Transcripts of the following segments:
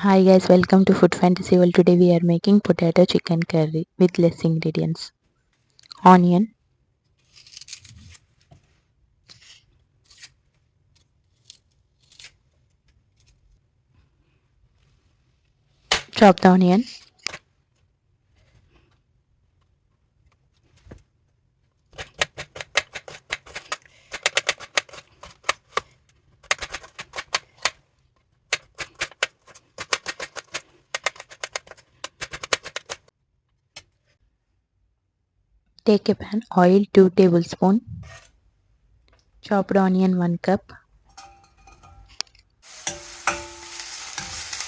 Hi guys, welcome to Food Fantasy World. Today we are making potato chicken curry with less ingredients. Onion, chop the onion, take a pan, oil 2 tablespoons, chopped onion 1 cup,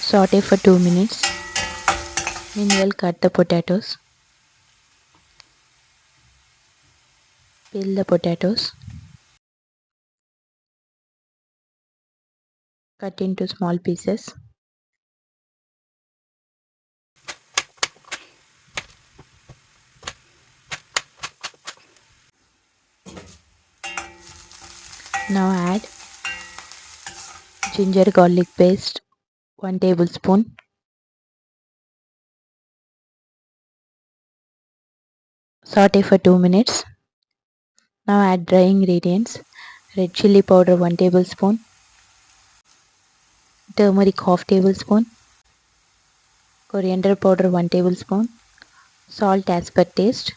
saute for 2 minutes. Meanwhile cut the potatoes, peel the potatoes, cut into small pieces. Now add ginger garlic paste 1 tablespoon, saute for 2 minutes. Now add dry ingredients, red chili powder 1 tablespoon, turmeric half tablespoon, coriander powder 1 tablespoon, salt as per taste.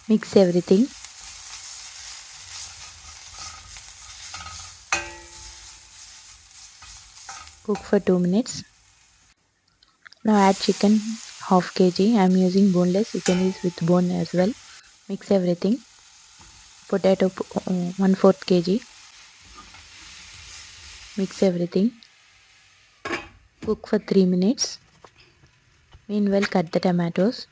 Mix everything. Cook for 2 minutes. Now add chicken half kg. I am using boneless. You can use with bone as well. Mix everything. Potato 1/4 kg. Mix everything. Cook for 3 minutes. Meanwhile cut the tomatoes.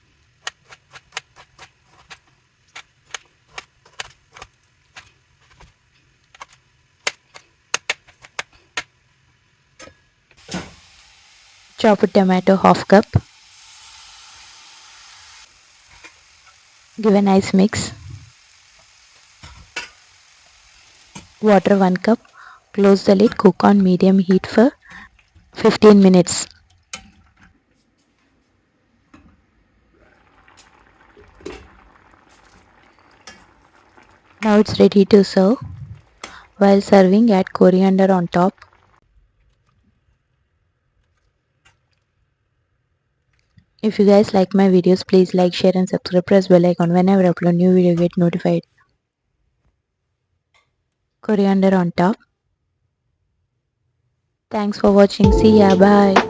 Chop a tomato half cup. Give a nice mix. Water 1 cup. Close the lid. Cook on medium heat for 15 minutes. Now it's ready to serve. While serving, add coriander on top. If you guys like my videos, please like, share and subscribe. Press bell icon. Whenever I upload new video, get notified. Coriander on top. Thanks for watching. See ya. Bye.